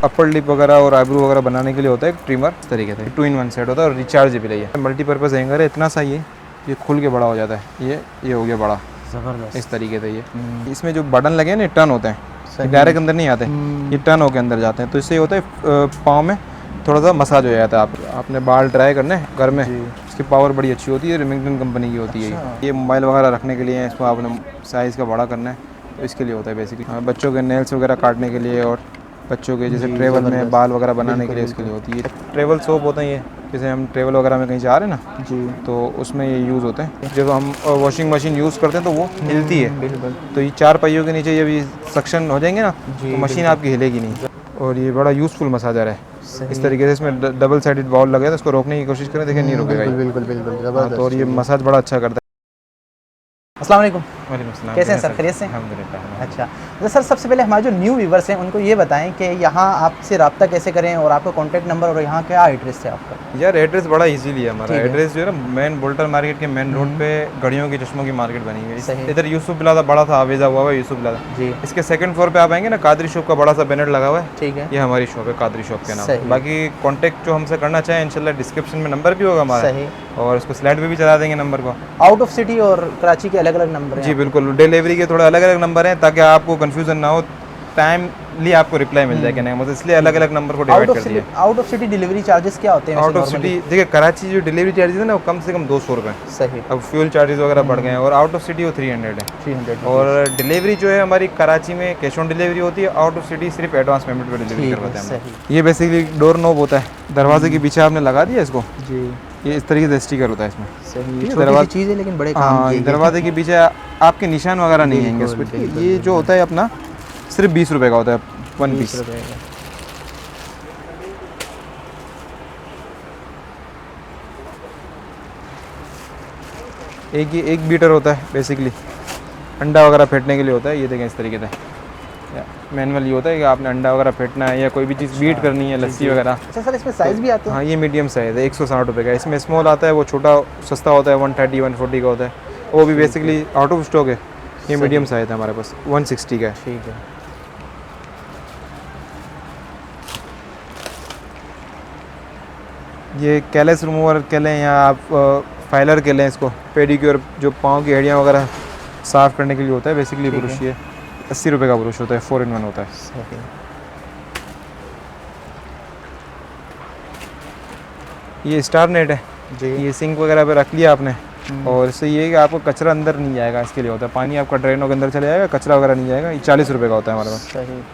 Upper lip वगैरह और eyebrow वगैरह बनाने के लिए होता है एक ट्रिमर इस तरीके से 2-in-1 सेट होता है और रिचार्जेबल है। मल्टीपर्पज़ हैंगर है, इतना सा ये खुल के बड़ा हो जाता है। ये हो गया बड़ा ज़बरदस्त। इस तरीके से। ये इसमें जो बटन लगे हैं ना टर्न होते हैं, डायरेक्ट अंदर नहीं आते, ये टर्न होकर अंदर जाते हैं। तो इससे ये होता है पाँव में थोड़ा सा मसाज हो जाता है। आपने बाल ट्राई करने घर में, इसकी पावर बड़ी अच्छी होती है, रिमिंगटन कंपनी की होती है। ये मोबाइल वगैरह रखने के लिए है, इसको आपने साइज़ का बड़ा करना है तो इसके लिए होता है बेसिकली। बच्चों के नेल्स वगैरह काटने के लिए और बच्चों के जैसे ट्रेवल में बाल वगैरह बनाने के लिए इसके लिए होती है। ट्रेवल सोप होता है ये, जैसे हम ट्रेवल वगैरह में कहीं जा रहे हैं ना जी, तो उसमें ये यूज़ होते हैं। जब हम वॉशिंग मशीन यूज़ करते हैं तो वो हिलती है, बिल्कुल। तो ये 4 पहियों के नीचे जब ये सक्शन हो जाएंगे ना तो मशीन आपकी हिलेगी नहीं। और ये बड़ा यूज़फुल मसाजर है। इस तरीके से इसमें डबल साइडेड बॉल लगे तो इसको रोकने की कोशिश करें, देखिए नहीं रुकेगा। बिल्कुल। तो और ये मसाज बड़ा अच्छा करता है। अस्सलाम वालेकुम। वालेकुम अस्सलाम। कैसे हैं सर, खैरियत से? अल्हम्दुलिल्लाह। अच्छा, तो सर सबसे पहले हमारे जो न्यू व्यूवर्स हैं उनको ये बताएं कि यहाँ आपसे रब्ता कैसे करें और आपका कॉन्टैक्ट नंबर और यहाँ क्या एड्रेस है आपका? यार एड्रेस बड़ा इजीली है हमारा। एड्रेस जो है ना मेन बोल्टर मार्केट के मेन रोड पे घड़ियों की चश्मों की मार्केट बनी हुई है। इधर यूसुफ प्लाजा बड़ा था, आवेजा हुआ है यूसुफ प्लाजा जी। इसके सेकंड फ्लोर पे आप आएंगे ना, कादरी शॉप का बड़ा सा बैनर लगा हुआ है, ठीक है, ये हमारी शॉप है कादरी शॉप के नाम। बाकी कॉन्टैक्ट जो हमसे करना चाहें इंशाल्लाह डिस्क्रिप्शन में नंबर भी होगा हमारा, और उसको स्लाइड पे भी चला देंगे नंबर को। आउट ऑफ सिटी और कराची के अलग अलग नंबर हैं? जी बिल्कुल, डिलीवरी के थोड़ा अलग अलग नंबर हैं ताकि आपको कंफ्यूजन ना हो, टाइमली आपको रिप्लाई मिल जाए कि नहीं, मतलब इसलिए अलग अलग नंबर को डिवाइड कर दिया। Out of city delivery charges क्या होते हैं? आउट ऑफ सिटी देखिए कराची जो डिलीवरी चार्जेस है ना वो कम से कम 200 रुपये। सही। अब फ्यूल चार्जेस वगैरह बढ़ गए हैं, और आउट ऑफ सिटी वो 300 है। 300। और डिलीवरी जो है हमारी कराची में कैश ऑन डिलीवरी होती है, आउट ऑफ सिटी सिर्फ एडवांस पेमेंट पर डिलीवरी करवाते हैं। ये बेसिकली डोर नॉब होता है, दरवाजे के पीछे आपने लगा दिया इसको जी, ये इस तरीके से स्टिकर होता है इसमें। सही, छोटी चीज़ है लेकिन बड़े काम की है। दरवाजे के पीछे आपके निशान वगैरह नहीं आएंगे इस पर। ये जो होता है अपना सिर्फ 20 रुपये का होता है, 1 पीस। ये एक बीटर होता है बेसिकली, अंडा वगैरह फेंटने के लिए होता है। ये देखें इस तरीके से मैनुअल ये होता है कि आपने अंडा वगैरह फेंटना है या कोई भी चीज़ बीट करनी है, लस्सी वगैरह। अच्छा सर, इसमें साइज़ भी आते हैं? हाँ, ये मीडियम साइज़ है, 160 रुपये का। इसमें स्मॉल आता है, वो छोटा सस्ता होता है, 130-140 का होता है, वो भी बेसिकली आउट ऑफ स्टॉक है। ये मीडियम साइज़ है हमारे पास, 160 का है। ठीक है। ये कैलेस रिमूवर के लें या आप फाइलर के लें, इसको पेडिक्योर जो पाँव की हड्डियाँ वगैरह साफ़ करने के लिए होता है बेसिकली ब्रश। ये 80 रुपये का ब्रश होता है, 4-in-1 होता है। ये स्टार नेट है जी, ये सिंक वगैरह पे रख लिया आपने, और इससे ये है कि आपको कचरा अंदर नहीं जाएगा, इसके लिए होता है। पानी आपका ड्रेनों के अंदर चले जाएगा, कचरा वगैरह नहीं जाएगा। ये 40 रुपये का होता है हमारे पास।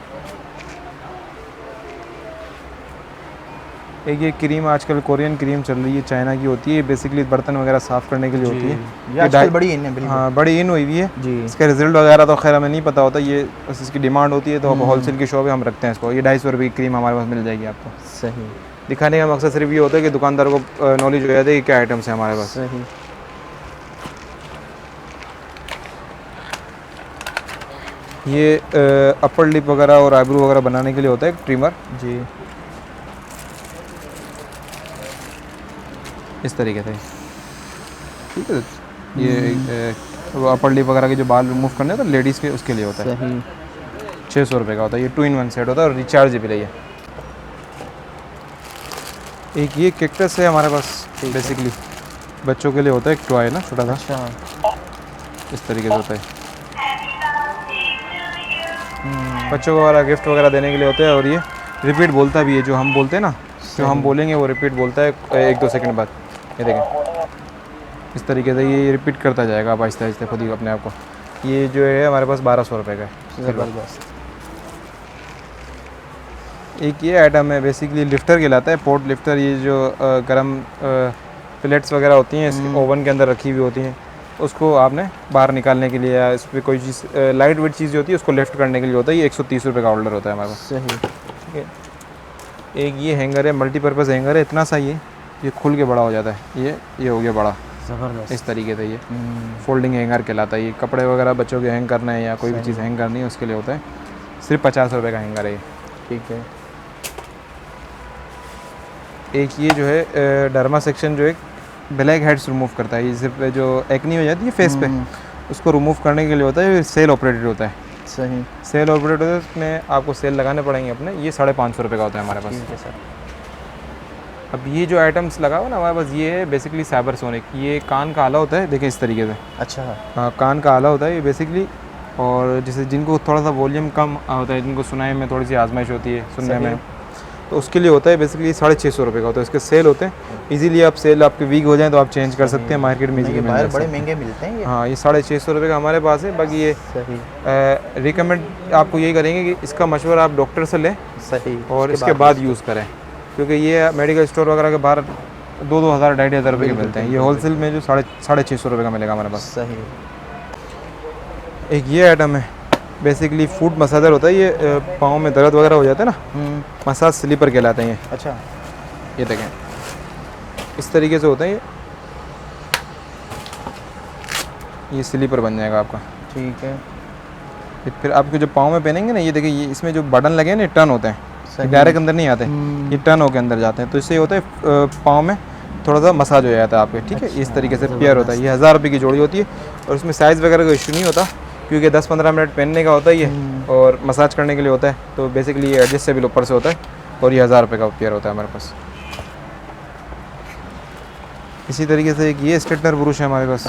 एक ये क्रीम आजकल कोरियन क्रीम चल रही है, चाइना की होती है, बेसिकली बर्तन वगैरह साफ़ करने के लिए होती है। ये आजकल बड़ी इन है, हाँ बड़ी इन हुई हुई है जी। इसका रिजल्ट वगैरह तो खैर हमें नहीं पता होता, ये बस इसकी डिमांड होती है तो होलसेल की शॉप है, हम रखते हैं इसको। ये 250 रुपये की क्रीम हमारे पास मिल जाएगी आपको। सही। दिखाने का मकसद सिर्फ ये होता है कि दुकानदार को नॉलेज हो जाती है कि क्या आइटम्स है हमारे पास। सही। ये अपर लिप वगैरह और आईब्रो वगैरह बनाने के लिए होता है एक ट्रिमर जी, इस तरीके से। ठीक है, ये अपर लिप वगैरह के जो बाल रिमूव करने हैं तो लेडीज़ के उसके लिए होता है। 600 रुपये का होता है। ये 2-in-1 सेट होता है और रिचार्जेबल है ये। एक ये कैक्टस है हमारे पास, बेसिकली बच्चों के लिए होता है, एक टॉय ना छोटा सा, इस तरीके से होता है। बच्चों को वगैरह गिफ्ट वगैरह देने के लिए होता है, और ये रिपीट बोलता भी है, जो हम बोलते हैं ना, जो हम बोलेंगे वो रिपीट बोलता है 1-2 सेकंड बाद। ये देखें इस तरीके से ये रिपीट करता जाएगा आप आहिस्ता आहिस्ता खुद ही अपने आप को। ये जो है हमारे पास 1200 रुपये का है। ज़बरदस्त। एक ये आइटम है बेसिकली, लिफ्टर कहलाता है, पोर्ट लिफ्टर। ये जो गर्म प्लेट्स वगैरह होती हैं ओवन के अंदर रखी हुई होती हैं, उसको आपने बाहर निकालने के लिए या इस पर कोई चीज़ लाइट वेट चीज़ होती है उसको लिफ्ट करने के लिए होता है। ये 130 रुपये का होल्डर होता है हमारे पास। सही। ठीक है। एक ये हैंगर है, मल्टीपर्पज़ हैंगर है, इतना सा ये खुल के बड़ा हो जाता है। ये हो गया बड़ा, ज़बरदस्त, इस तरीके से। ये फोल्डिंग हैंगर कहलाता है। ये कपड़े वगैरह बच्चों के हैंग करना है या कोई भी चीज़ हैंग करनी है उसके लिए होता है। सिर्फ 50 रुपये का हैंगर है ये। ठीक है। एक ये जो है डर्मा सेक्शन जो है ब्लैक हेड्स रिमूव करता है। ये सिर्फ जो एक्नी हो जाती है फेस पे, उसको रिमूव करने के लिए होता है। ये सेल ऑपरेटेड होता है। सही। सेल ऑपरेट होता है, उसमें आपको सेल लगाने पड़ेंगे अपने, ये 550 रुपये का होता है हमारे पास। ठीक है सर। अब ये जो आइटम्स लगा हुआ ना हमारे पास, ये है बेसिकली साइबर सोनिक। ये कान का आला होता है, देखिए इस तरीके से। अच्छा। हाँ, कान का आला होता है ये बेसिकली। और जैसे जिनको थोड़ा सा वॉल्यूम कम होता है, जिनको सुनाई में थोड़ी सी आजमाइश होती है सुनने में, तो उसके लिए होता है बेसिकली 650 रुपये का होता है। इसके सेल होते हैं, इजीली आप सेल आपके वीक हो जाए तो आप चेंज कर सकते हैं, मार्केट में इजीली मिल बाहर जाता बड़े है। महंगे मिलते हैं ये। हाँ, ये 650 रुपये का हमारे पास है। बाकी ये सही। रिकमेंड आपको यही करेंगे कि इसका मशवरा आप डॉक्टर से लें सही। और इसके बाद यूज़ करें, क्योंकि ये मेडिकल स्टोर वगैरह के बाहर 2-2 हज़ार 2,500 रुपये के मिलते हैं। ये होलसेल में जो 650 रुपये का मिलेगा हमारे पास। सही। एक ये आइटम है, बेसिकली फुट मसाजर होता है ये। पाँव में दर्द वगैरह हो जाता है ना, मसाज स्लीपर कहलाते हैं ये। अच्छा। ये देखें, इस तरीके से होता है ये स्लीपर बन जाएगा आपका। ठीक है। फिर आपके जो पाँव में पहनेंगे ना, ये देखिए, ये इसमें जो बटन लगे हैं ना, टर्न होते हैं, डायरेक्ट अंदर नहीं आते, ये टर्न होकर अंदर जाते हैं। तो इससे ये होता है पाँव में थोड़ा सा मसाज हो जाता है आपके। ठीक है, इस तरीके से पेयर होता है। ये 1000 रुपये की जोड़ी होती है और इसमें साइज़ वगैरह का इशू नहीं होता, क्योंकि 10-15 मिनट पहनने का होता है ये और मसाज करने के लिए होता है। तो बेसिकली ये एडजस्टेबल ऊपर से होता है और ये 1000 रुपये का पेयर होता है हमारे पास। इसी तरीके से एक ये स्ट्रेटनर ब्रुश है हमारे पास।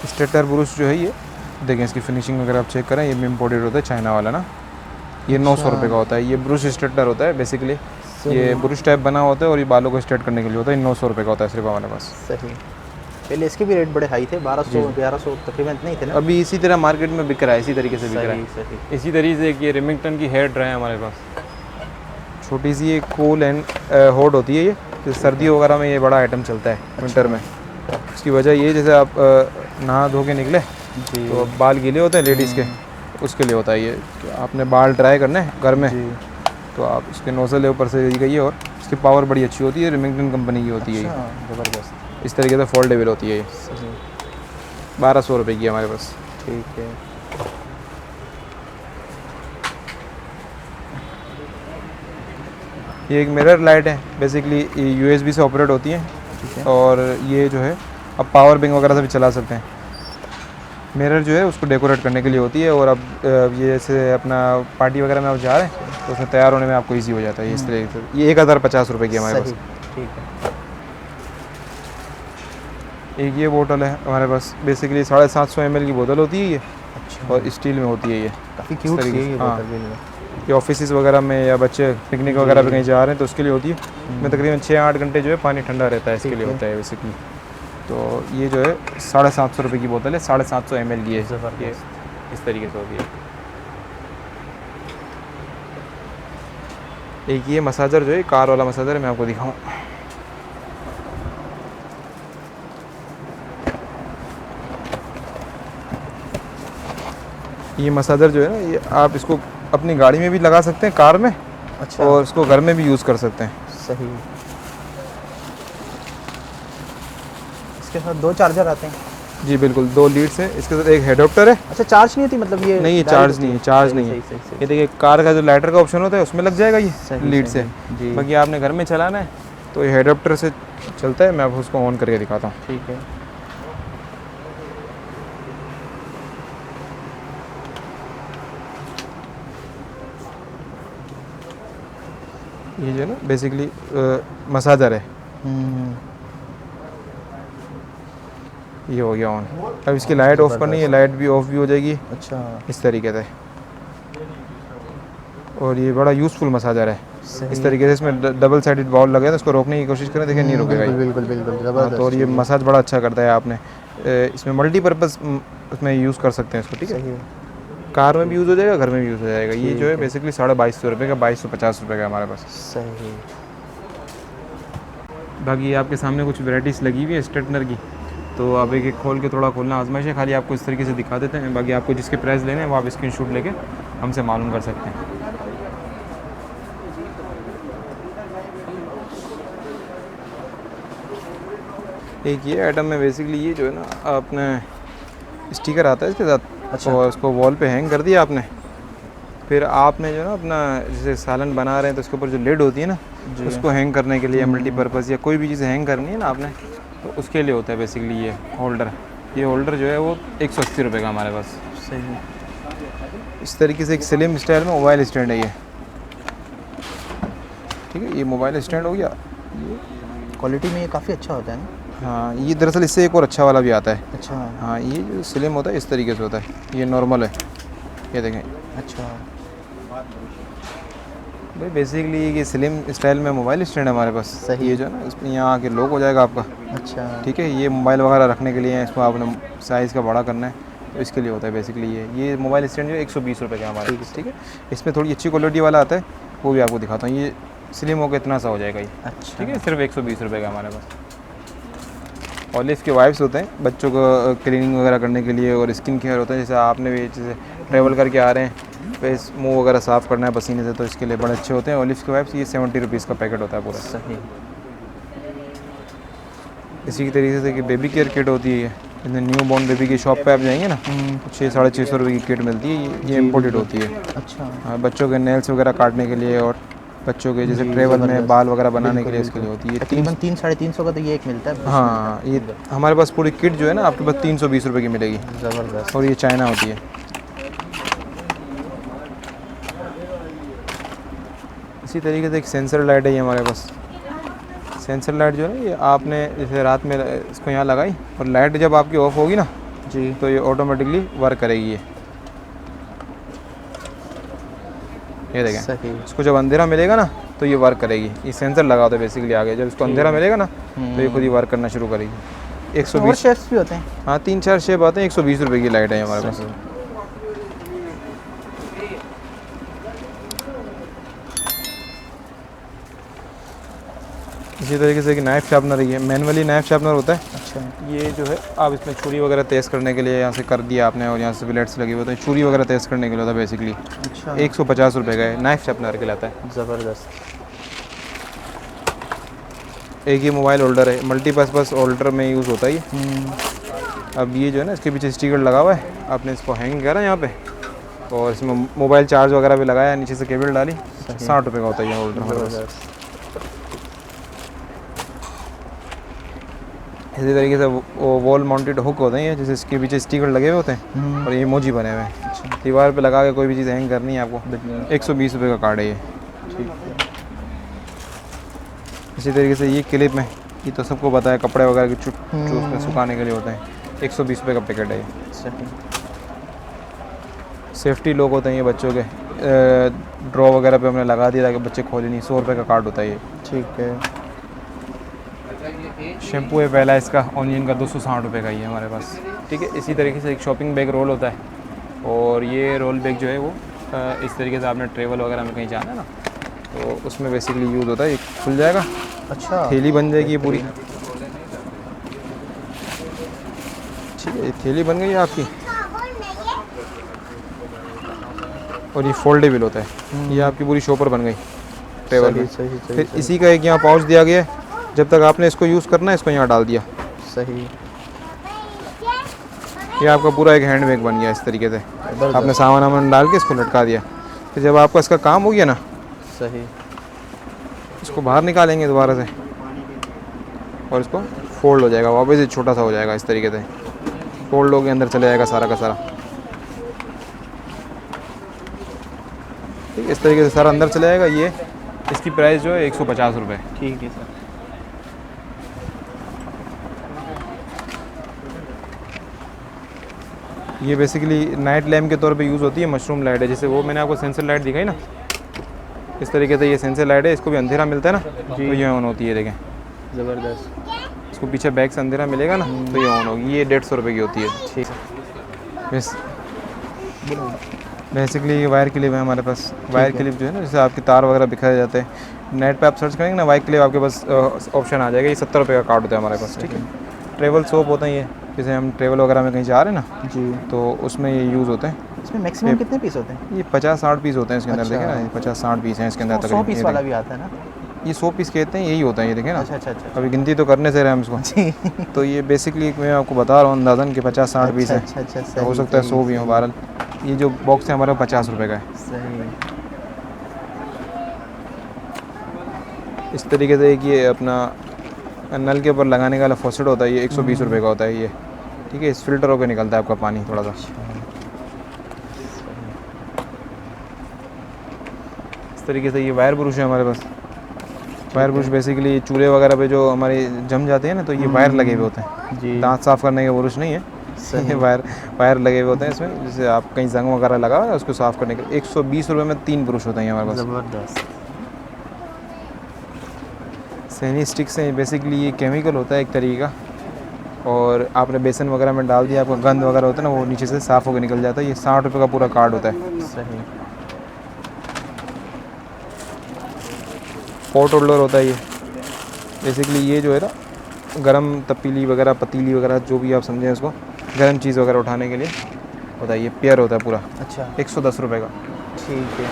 स्ट्रेटनर ब्रुश जो है ये देखें, इसकी फिनिशिंग वगैरह आप चेक करें, ये इम्पोर्टेड होता है चाइना वाला ना। ये 900 रुपये का होता है। ये ब्रुश स्ट्रेटनर होता है बेसिकली, ये ब्रुश टाइप बना होता है और ये बालों को स्ट्रेट करने के लिए होता है। 900 रुपये का होता है सिर्फ हमारे पास। सही। पहले इसके भी रेट बड़े हाई थे, 1200-1100 तकरीबन नहीं थे ना? अभी इसी तरह मार्केट में बिक रहा है, इसी तरीके से बिक रहा है। सही। इसी तरीके से एक ये रिमिंगटन की हेयर ड्राई है हमारे पास। छोटी सी ये कूल एंड हॉट होती है ये, तो सर्दियों वगैरह में ये बड़ा आइटम चलता है विंटर में। इसकी वजह ये, जैसे आप नहा धो के निकले तो बाल गीले होते हैं लेडीज़ के, उसके लिए होता है ये। कि आपने बाल ड्राई करने घर में, तो आप इसके नोजल ऊपर से दी गई है और इसकी पावर बड़ी अच्छी होती है, रिमिंगटन कंपनी की होती है। ज़बरदस्त। इस तरीके से फोल्डेबल होती है ये। 1200 रुपये की है हमारे पास। ठीक है। ये एक मिरर लाइट है, बेसिकली USB से ऑपरेट होती है और ये जो है अब पावर बैंक वगैरह से भी चला सकते हैं। मिरर जो है उसको डेकोरेट करने के लिए होती है और अब ये जैसे अपना पार्टी वगैरह में आप जा रहे हैं तो उसमें तैयार होने में आपको ईजी हो जाता है। इस तरीके से ये 1050 रुपये की है हमारे पास। ठीक है। एक ये बोतल है हमारे पास, बेसिकली 750 ml की बोतल होती है ये। अच्छा। और स्टील में होती है ये। काफ़ी क्यूट सी है ये हाँ। बोतल भी। ये ऑफिस वगैरह में या बच्चे पिकनिक वगैरह पे कहीं जा रहे हैं तो उसके लिए होती है। इसमें तकरीबन 6-8 घंटे जो है पानी ठंडा रहता है, इसके लिए होता है बेसिकली। तो ये जो है 750 रुपये की बोतल है, 750 ml की है ये। इस तरीके से होती है। एक ये मसाजर जो है, कार वाला मसाजर है, मैं आपको दिखाऊं। ये मसाजर जो है ना, ये आप इसको अपनी गाड़ी में भी लगा सकते हैं, कार में। अच्छा। और इसको घर में भी यूज़ कर सकते हैं। सही। इसके साथ 2 चार्जर आते हैं? जी बिल्कुल, 2 लीड्स है, इसके साथ एक हेडोप्टर है। अच्छा, चार्ज नहीं होती मतलब ये? नहीं, ये चार्ज नहीं है, चार्ज नहीं है। ये देखिए, कार का जो लाइटर का ऑप्शन होता है उसमें लग जाएगा ये लीड से। बाकी आपने घर में चलाना है तो ये हेडोप्टर से चलता है। मैं आपको उसको ऑन करके दिखाता हूँ। ठीक है। ये जो है ना बेसिकली मसाजर है। ये हो गया ऑन। अब इसकी लाइट ऑफ करनी है, लाइट भी ऑफ भी हो जाएगी। अच्छा। इस तरीके से। और ये बड़ा यूज़फुल मसाजर है। इस तरीके से इसमें डबल साइडेड बॉल लगे तो इसको रोकने की कोशिश करें, देखिए नहीं रुकेगा ये। बिल्कुल बिल्कुल हाँ, ज़बरदस्त। तो और ये मसाज बड़ा अच्छा करता है। आपने इसमें मल्टीपर्पज़ उसमें यूज़ कर सकते हैं इसको। ठीक है, कार में भी यूज़ हो जाएगा, घर में भी यूज़ हो जाएगा। ये जो है बेसिकली 2250 रुपये का, 2250 रुपये का हमारे पास। सही। बाकी आपके सामने कुछ वैराइटीज़ लगी हुई है स्ट्रेटनर की, तो आप एक एक खोल के थोड़ा खोलना आजमाइश है। खाली आपको इस तरीके से दिखा देते हैं। बाकी आपको जिसके प्राइस लेने हैं वो आप स्क्रीनशॉट लेके हमसे मालूम कर सकते हैं। एक ये आइटम में बेसिकली ये जो है ना, अपने स्टिकर आता है इसके साथ। अच्छा। और उसको वॉल पे हैंग कर दिया आपने। फिर आपने जो है ना अपना जैसे सालन बना रहे हैं तो उसके ऊपर जो लिड होती है ना, उसको हैंग करने के लिए मल्टीपर्पज़ या कोई भी चीज़ हैंग करनी है ना आपने, तो उसके लिए होता है बेसिकली ये होल्डर। ये होल्डर जो है वो 180 रुपये का हमारे पास। सही। इस तरीके से एक स्लिम स्टाइल में मोबाइल स्टैंड है ये, ठीक है। ये मोबाइल स्टैंड हो गया। क्वालिटी में ये काफ़ी अच्छा होता है ना? हाँ, ये दरअसल इससे एक और अच्छा वाला भी आता है। अच्छा। हाँ, ये जो स्लिम होता है इस तरीके से होता है, ये नॉर्मल है, ये देखें। अच्छा भाई बेसिकली ये स्लिम स्टाइल में मोबाइल स्टैंड है हमारे पास। सही। ये जो है ना, इसमें यहाँ आके लॉक हो जाएगा आपका, अच्छा ठीक है। ये मोबाइल वगैरह रखने के लिए है, इसको आपने साइज़ का बड़ा करना है तो इसके लिए होता है बेसिकली। ये मोबाइल स्टैंड जो है 120 रुपये का हमारे पास, ठीक है। इसमें थोड़ी अच्छी क्वालिटी वाला आता है, वो भी आपको दिखाता हूँ। ये स्लिम होकर इतना सा हो जाएगा ये, अच्छा ठीक है। सिर्फ 120 रुपये का हमारे पास। और इसके वाइप्स होते हैं बच्चों को क्लीनिंग वगैरह करने के लिए, और स्किन केयर होता है, जैसे आपने भी जैसे ट्रैवल करके आ रहे हैं, फेस मुंह वगैरह साफ़ करना है पसीने से, तो इसके लिए बड़े अच्छे होते हैं। ऑलिव्स के वाइप्स ये 70 रुपीज़ का पैकेट होता है पूरा। सही। इसी की तरीके से कि बेबी केयर किट होती है, जैसे न्यू बॉर्न बेबी की शॉप पे आप जाएंगे ना, 600-650 रुपये की किट मिलती है। ये इम्पोर्टेड होती है। अच्छा। हाँ, बच्चों के नेल्स वगैरह काटने के लिए, और बच्चों के जैसे ट्रेवल में बाल वगैरह बनाने के लिए इसके लिए होती है। तकरीबन 300-350 का तो ये एक मिलता है। हाँ, ये हमारे पास पूरी किट जो है ना आपके पास 320 रुपये की मिलेगी। ज़बरदस्त। और ये चाइना होती है। इसी तरीके से एक सेंसर लाइट है ये हमारे पास। सेंसर लाइट जो है ना, ये आपने जैसे रात में इसको यहाँ लगाई, और लाइट जब आपकी ऑफ होगी ना जी, तो ये ऑटोमेटिकली वर्क करेगी। ये देखें, सही। इसको जब अंधेरा मिलेगा ना तो ये वर्क करेगी। ये सेंसर लगा होता है बेसिकली आगे, जब इसको अंधेरा मिलेगा ना तो ये खुद ही वर्क करना शुरू करेगी। और 120 शेप्स भी होते हैं? हाँ, 3-4 शेप आते हैं। 120 रुपये की लाइट है हमारे पास। इसी तरीके से कि नाइफ शार्पनर, ये मैनुअली नाइफ शार्पनर होता है। अच्छा। ये जो है आप इसमें छुरी वगैरह तेज़ करने के लिए यहाँ से कर दिया आपने, और यहाँ से ब्लेड्स लगे हुए होते हैं, छुरी वगैरह तेज़ करने के लिए होता है बेसिकली। अच्छा। 150 रुपये का है, नाइफ शार्पनर कहलाता है। ज़बरदस्त। एक ये मोबाइल होल्डर है, मल्टीपर्पज़ होल्डर में यूज़ होता है ये। अब ये जो है ना, इसके पीछे स्टिकर लगा हुआ है, आपने इसको हैंग करा यहाँ पे, और इसमें मोबाइल चार्ज वगैरह भी लगाया, नीचे से केबल डाली। 60 रुपये का होता है ये होल्डर हमारे पास। इसी तरीके से वो वॉल माउंटेड हुक होते हैं, जैसे इसके पीछे स्टिकर लगे हुए होते हैं और ये इमोजी बने हुए हैं। अच्छा। दीवार पे लगा के कोई भी चीज़ हैंग करनी है आपको, 120 रुपये का कार्ड है ये। ठीक है। इसी तरीके से ये क्लिप में, ये तो सबको पता है, कपड़े वगैरह की चूस में सुखाने के लिए होते हैं। 120 रुपये का पैकेट है ये। सही। सेफ्टी लॉक होते हैं ये बच्चों के, ड्रॉ वगैरह पे हमने लगा दिया ताकि बच्चे खोले नहीं। 100 रुपये का कार्ड होता है ये। ठीक है। शैम्पू है पहला इसका, ऑनियन का 260 रुपये का ही है हमारे पास, ठीक है। इसी तरीके से एक शॉपिंग बैग रोल होता है, और ये रोल बैग जो है वो इस तरीके से आपने ट्रेवल वगैरह में कहीं जाना है ना, तो उसमें बेसिकली यूज़ होता है। ये खुल जाएगा, अच्छा। थैली बन जाएगी ये पूरी, ठीक है। ये थैली बन गई है आपकी, और ये फोल्डेबल होता है। ये आपकी पूरी शॉपर बन गई ट्रेवल में। सही, सही, फिर इसी का एक यहाँ पाउच दिया गया है, जब तक आपने इसको यूज़ करना है इसको यहाँ डाल दिया। सही। ये आपका पूरा एक हैंड बैग बन गया इस तरीके से। आपने सामान वामान डाल के इसको लटका दिया, फिर जब आपका इसका काम हो गया ना, सही, इसको बाहर निकालेंगे दोबारा से, और इसको फोल्ड हो जाएगा वापस, ये छोटा सा हो जाएगा इस तरीके से। फोल्ड हो के अंदर चले जाएगा सारा का सारा, ठीक है। इस तरीके से सारा अंदर चले जाएगा। ये इसकी प्राइस जो है 150 रुपये। ठीक है सर। ये बेसिकली नाइट लैम्प के तौर पे यूज़ होती है। मशरूम लाइट है, जैसे वो मैंने आपको सेंसर लाइट दिखाई ना, इस तरीके से ये सेंसर लाइट है। इसको भी अंधेरा मिलता है ना तो ये ऑन होती है, देखें। ज़बरदस्त। इसको पीछे बैक से अंधेरा मिलेगा ना तो ये ऑन होगी। ये 150 रुपये की होती है। ठीक है। बस बेसिकली ये वायर क्लिप है हमारे पास। वायर क्लिप जो है ना, जैसे आपके तार वगैरह बिखरे जाते हैं, नेट पे आप सर्च करेंगे ना वायर क्लिप, आपके पास ऑप्शन आ जाएगा। ये 70 रुपये का कार्ड होता है हमारे पास, ठीक है। ट्रेवल सोप होता है ये, जैसे हम ट्रेवल वगैरह में कहीं जा रहे हैं ना जी, तो उसमें ये यूज़ होते हैं। इसमें मैक्सिमम कितने पीस होते हैं? ये 50-60 पीस होते हैं इसके अंदर, अच्छा। देखें ना, 50-60 पीस हैं इसके अंदर 100 पीस वाला तकरीबन। भी आता है ना? ये 100 पीस कहते हैं, यही होता है ये, देखें ना। अच्छा अच्छा अच्छा। अभी गिनती तो करने से रहे हम इसको। जी। तो ये बेसिकली मैं आपको बता रहा हूँ अंदाज़न कि 50-60 पीस हैं। अच्छा अच्छा। तो हो सकता है 100 भी हो। बहरहाल ये जो बॉक्स है हमारा 50 रुपये का है। सही। इस तरीके से एक ये अपना नल के ऊपर लगाने का वाला फॉसेट होता है, ये 120 रुपये का होता है ये, ठीक है। इस फिल्टर होकर निकलता है आपका पानी थोड़ा सा। तरीके से ये वायर ब्रुश है हमारे पास। वायर ब्रुश बेसिकली चूल्हे वगैरह पे जो हमारे जम जाते हैं ना, तो ये वायर लगे हुए होते हैं जी। दांत साफ़ करने के ब्रुश नहीं है, ये वायर लगे हुए होते हैं इसमें। जैसे आप कहीं जंग वगैरह लगा हुआ है उसको साफ़ करने के लिए 120 रुपये में 3 ब्रुश होते हैं हमारे पास। ज़बरदस्त। सैनी स्टिक्स हैं, बेसिकली ये केमिकल होता है एक तरीके का, और आपने बेसन वगैरह में डाल दिया, आपका गंद वगैरह होता है ना वो नीचे से साफ़ होकर निकल जाता है। ये 60 रुपये का पूरा कार्ड होता है। सही। पॉट होल्डर होता है ये, बेसिकली ये जो है ना गरम तपीली वगैरह पतीली वगैरह जो भी आप समझें इसको, गरम चीज़ वगैरह उठाने के लिए होता है। ये पेयर होता है पूरा। अच्छा। 110 रुपये का। ठीक है।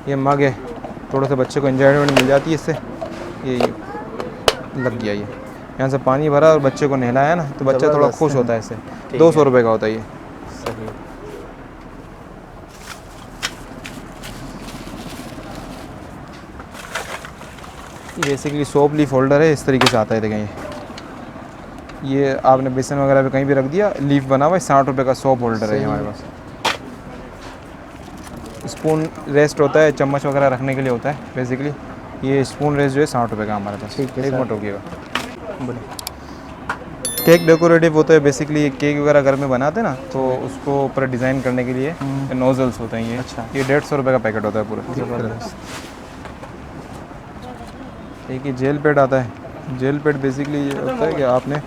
ये मग है, थोड़ा सा बच्चे को एंजॉयमेंट मिल जाती है इससे। ये लग गया, ये यहाँ से पानी भरा और बच्चे को नहलाया ना तो बच्चा थोड़ा खुश होता है इससे। 200 रुपये का होता है ये। सही। ये बेसिकली सोप लीफ होल्डर है, इस तरीके से आता है। देखें ये आपने बेसन वगैरह पे कहीं भी रख दिया, लीफ बना हुआ है। 60 रुपये का सोप होल्डर है हमारे पास। स्पून रेस्ट होता है, चम्मच वगैरह रखने के लिए होता है बेसिकली। ये स्पून रेस्ट जो है 60 रुपये का हमारे पास। ठीक है, एक मिनट रुकिएगा। बोले। केक डेकोरेटिव होता है, बेसिकली ये केक वगैरह घर में बनाते हैं ना तो उसको ऊपर डिज़ाइन करने के लिए नोजल्स होते हैं ये। अच्छा। ये 150 रुपये का पैकेट होता है पूरा। ज़बरदस्त। एक ये जेल पेड आता है। जेल पेड बेसिकली ये होता है कि आपने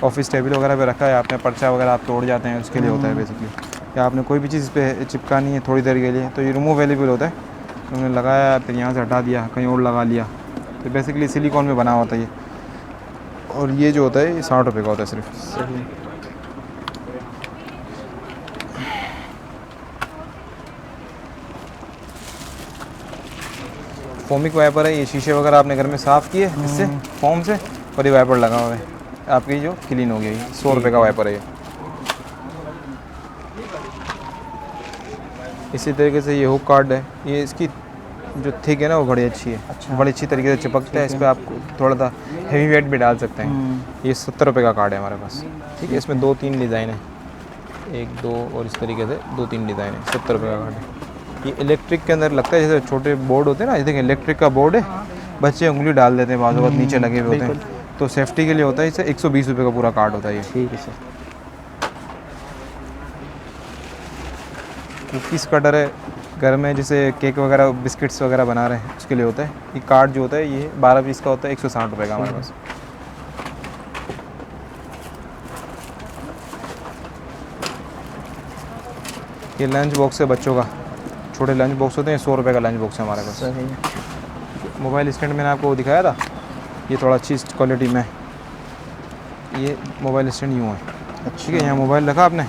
ऑफिस टेबल वगैरह पे रखा है, आपने पर्चा वगैरह आप तोड़ जाते हैं उसके लिए होता है बेसिकली। या आपने कोई भी चीज़ पे चिपकानी है थोड़ी देर के लिए तो ये रिमूवेलेबल होता है। तो उन्होंने लगाया फिर यहाँ से हटा दिया, कहीं और लगा लिया। तो बेसिकली सिलिकॉन में बना होता है ये। और ये जो होता है ये 60 रुपये का होता है सिर्फ। सही। फोमिक वाइपर है, ये शीशे वगैरह आपने घर में साफ़ किए इससे फोम से, और ये वाइपर लगा हुआ है आपकी जो क्लीन हो गया। ये 100 रुपये का वाइपर है ये। इसी तरीके से ये हुक कार्ड है, ये इसकी जो थिक है ना वो बड़ी अच्छी है। अच्छा। बड़ी अच्छी तरीके से चिपकता है। इस पर आप थोड़ा सा हेवी वेट भी डाल सकते हैं। ये 70 रुपये का कार्ड है हमारे पास। ठीक है, इसमें 2-3 डिज़ाइन है, 1-2 और इस तरीके से 2-3 डिज़ाइन है। 70 रुपये का कार्ड है। ये इलेक्ट्रिक के अंदर लगता है, जैसे छोटे बोर्ड होते हैं ना, देखिए इलेक्ट्रिक का बोर्ड है, बच्चे उंगली डाल देते हैं बाजू बात नीचे लगे हुए होते हैं, तो सेफ्टी के लिए होता है। इसे 120 रुपये का पूरा कार्ड होता है ये। ठीक है सर। कुकीज़ कटर है, घर में जैसे केक वगैरह बिस्किट्स वगैरह बना रहे हैं उसके लिए होता है। ये कार्ड जो होता है ये 12 पीस का होता है, 160 रुपये का हमारे पास। ये लंच बॉक्स है बच्चों का, छोटे लंच बॉक्स होते हैं, 100 रुपये का लंच बॉक्स है हमारे पास। सही। मोबाइल स्टैंड मैंने आपको दिखाया था, ये थोड़ा अच्छी क्वालिटी में। ये मोबाइल स्टैंड यूँ है। ठीक है, यहाँ मोबाइल रखा आपने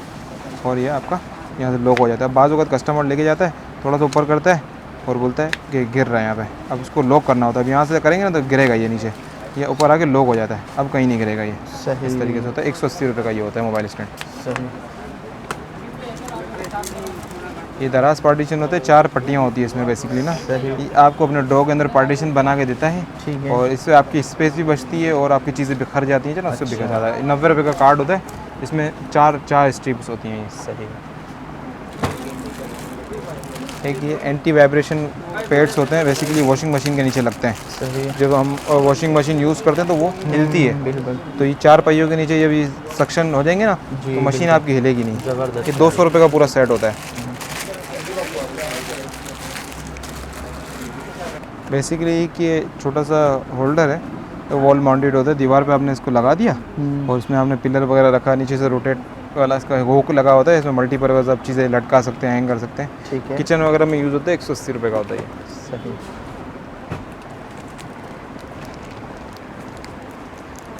और ये आपका यहाँ से लॉक हो जाता है। बाज़ वक़्त कस्टमर लेके जाता है, थोड़ा सा ऊपर करता है और बोलता है कि गिर रहा है यहाँ पे, अब उसको लॉक करना होता है। अब यहाँ से करेंगे ना तो गिरेगा ये नीचे, ये ऊपर आके लॉक हो जाता है, अब कहीं नहीं गिरेगा ये। सही। इस तरीके से होता है। 180 रुपये का ये होता है मोबाइल स्टैंड। सही। ये दराज पार्टीशन होते हैं, 4 पट्टियाँ होती है इसमें बेसिकली ना। सही। ये आपको अपने ड्रॉ के अंदर पार्टीशन बना के देता है। ठीक है। और इससे आपकी स्पेस भी बचती है और आपकी चीज़ें बिखर जाती हैं ना, उससे बिखर जाता है। 90 रुपये का कार्ड होता है, इसमें 4 स्ट्रिप्स होती हैं ये। सही। एक ये एंटी वाइब्रेशन पैड्स होते हैं, बेसिकली वॉशिंग मशीन के नीचे लगते हैं। सही। जब हम वॉशिंग मशीन यूज़ करते हैं तो वो हिलती है, बिल्कुल। तो ये 4 पहियों के नीचे जब ये सक्शन हो जाएंगे ना तो मशीन आपकी हिलेगी नहीं। ज़बरदस्त। ये 200 रुपये का पूरा सेट होता है। बेसिकली कि ये छोटा सा होल्डर है, तो वॉल माउंटेड होता है, दीवार पे आपने इसको लगा दिया और इसमें आपने पिलर वगैरह रखा, नीचे से रोटेट वाला इसका हुक लगा होता है। इसमें मल्टीपर्पज़ आप चीज़ें लटका सकते हैं, हैंग कर सकते हैं। ठीक है। किचन वगैरह में यूज़ होता है। 180 रुपये का होता है ये। सही।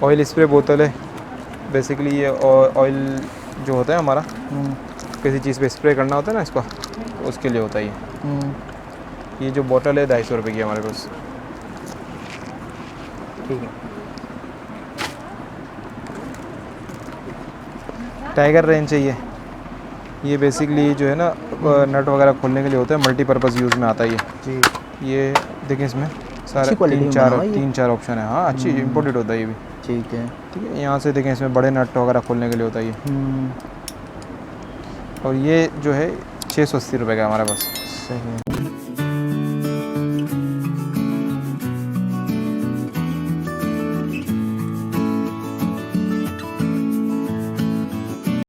ऑयल स्प्रे बोतल है, बेसिकली ये ऑयल जो होता है हमारा किसी चीज़ पे स्प्रे करना होता है ना इसको, उसके लिए होता है ये। ये जो बोतल है 250 रुपये की हमारे पास। ठीक है। टाइगर रेंच चाहिए, ये बेसिकली जो है ना नट वगैरह खोलने के लिए होता है, मल्टीपर्पज़ यूज़ में आता है ये। जी। ये देखें इसमें सारे अच्छी क्वालिटी में बना हुआ है ये। 3-4 ऑप्शन है। हाँ, अच्छी इम्पोर्टेड होता है ये भी। ठीक है। ठीक है, यहाँ से देखें इसमें बड़े नट वगैरह खोलने के लिए होता है ये। और ये जो है 680 रुपये का हमारे पास। सही है।